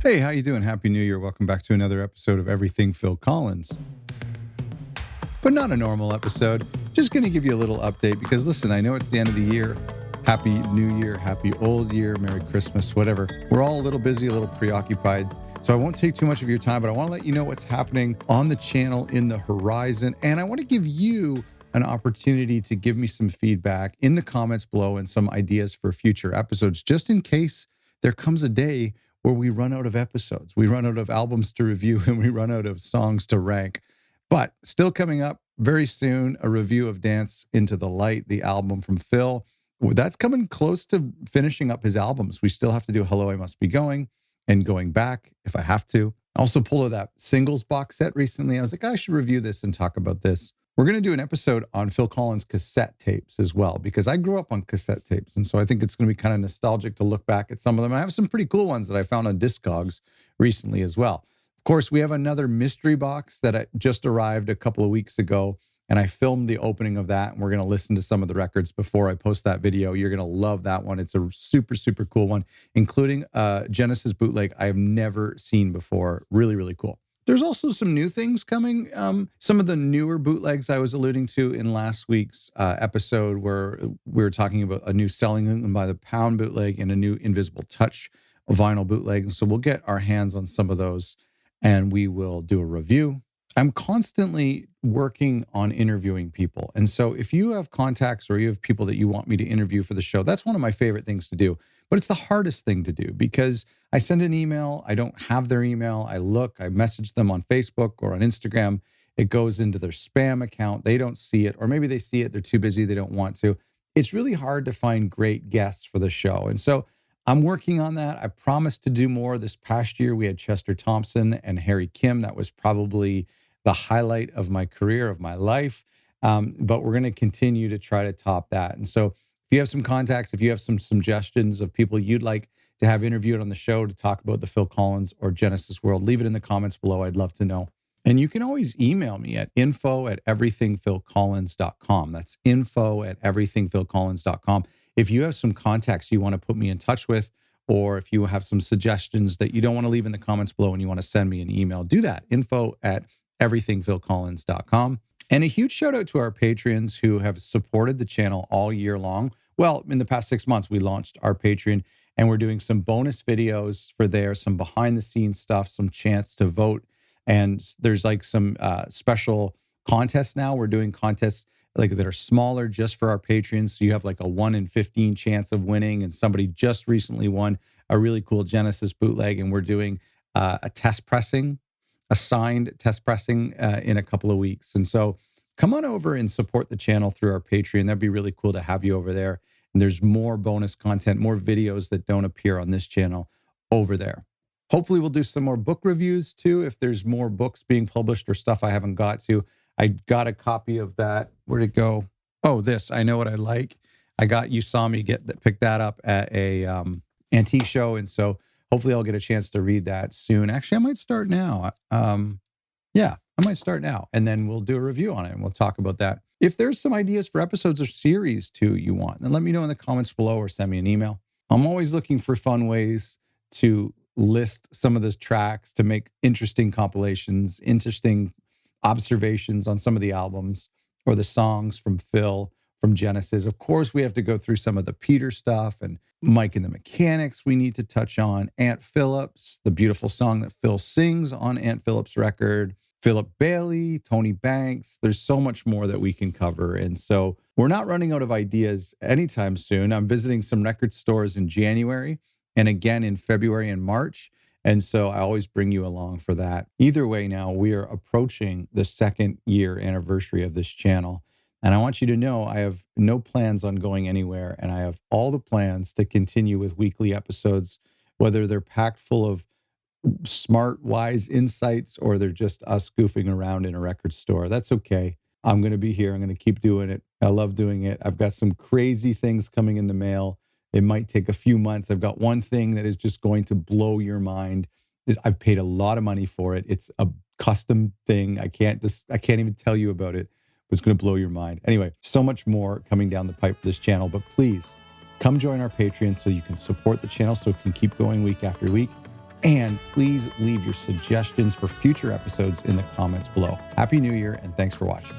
Hey, how you doing? Happy New Year. Welcome back to another episode of Everything Phil Collins. But not a normal episode. Just going to give you a little update because listen, I know it's the end of the year. Happy New Year, happy old year, Merry Christmas, whatever. We're all a little busy, a little preoccupied. So I won't take too much of your time, but I want to let you know what's happening on the channel in the horizon. And I want to give you an opportunity to give me some feedback in the comments below and some ideas for future episodes, just in case there comes a day where we run out of episodes, we run out of albums to review, and we run out of songs to rank. But still coming up very soon, a review of Dance into the Light, the album from Phil. That's coming close to finishing up his albums. We still have to do Hello, I Must Be Going and Going Back if I have to. I also pulled out that singles box set recently. I was like, I should review this and talk about this. We're going to do an episode on Phil Collins cassette tapes as well, because I grew up on cassette tapes. And so I think it's going to be kind of nostalgic to look back at some of them. I have some pretty cool ones that I found on Discogs recently as well. Of course, we have another mystery box that just arrived a couple of weeks ago, and I filmed the opening of that, and we're going to listen to some of the records before I post that video. You're going to love that one. It's a super, super cool one, including Genesis bootleg I have never seen before. Really, really cool. There's also some new things coming. Some of the newer bootlegs I was alluding to in last week's episode, where we were talking about a new Selling Them by the Pound bootleg and a new Invisible Touch vinyl bootleg. And so we'll get our hands on some of those and we will do a review. I'm constantly working on interviewing people. And so if you have contacts or you have people that you want me to interview for the show, that's one of my favorite things to do. But it's the hardest thing to do because I send an email, I don't have their email, I message them on Facebook or on Instagram. It goes into their spam account. They don't see it, or maybe they see it, they're too busy, they don't want to. It's really hard to find great guests for the show. And so I'm working on that. I promised to do more. This past year, we had Chester Thompson and Harry Kim. That was probably the highlight of my career, of my life. But we're going to continue to try to top that. And so if you have some contacts, if you have some suggestions of people you'd like to have interviewed on the show to talk about the Phil Collins or Genesis world, leave it in the comments below. I'd love to know. And you can always email me at info@everythingphilcollins.com. That's info@everythingphilcollins.com. If you have some contacts you want to put me in touch with, or if you have some suggestions that you don't want to leave in the comments below and you want to send me an email, do that. info@everythingphilcollins.com. And a huge shout out to our Patreons who have supported the channel all year long. Well, in the past 6 months, we launched our Patreon and we're doing some bonus videos for there, some behind the scenes stuff, some chance to vote. And there's like some special contests now. We're doing contests like that are smaller just for our patrons. So you have like a 1 in 15 chance of winning. And somebody just recently won a really cool Genesis bootleg. And we're doing a signed test pressing in a couple of weeks. And so come on over and support the channel through our Patreon. That'd be really cool to have you over there. And there's more bonus content, more videos that don't appear on this channel over there. Hopefully we'll do some more book reviews too. If there's more books being published or stuff I haven't got to. I got a copy of that. Where'd it go? Oh, this. I Know What I Like. You saw me pick that up at a antique show. And so hopefully I'll get a chance to read that soon. Actually, I might start now. Yeah, I might start now. And then we'll do a review on it and we'll talk about that. If there's some ideas for episodes or series too you want, then let me know in the comments below or send me an email. I'm always looking for fun ways to list some of those tracks, to make interesting compilations, interesting observations on some of the albums or the songs from Phil, from Genesis. Of course, we have to go through some of the Peter stuff and Mike and the Mechanics we need to touch on. Ant Phillips, the beautiful song that Phil sings on Ant Phillips' record. Philip Bailey, Tony Banks. There's so much more that we can cover. And so we're not running out of ideas anytime soon. I'm visiting some record stores in January and again in February and March. And so I always bring you along for that. Either way, now we are approaching the 2nd year anniversary of this channel. And I want you to know I have no plans on going anywhere. And I have all the plans to continue with weekly episodes, whether they're packed full of smart, wise insights or they're just us goofing around in a record store. That's okay. I'm going to be here. I'm going to keep doing it. I love doing it. I've got some crazy things coming in the mail. It might take a few months. I've got one thing that is just going to blow your mind. I've paid a lot of money for it. It's a custom thing. I can't even tell you about it, but it's going to blow your mind. Anyway, so much more coming down the pipe for this channel, but please come join our Patreon so you can support the channel so it can keep going week after week. And please leave your suggestions for future episodes in the comments below. Happy New Year, and thanks for watching.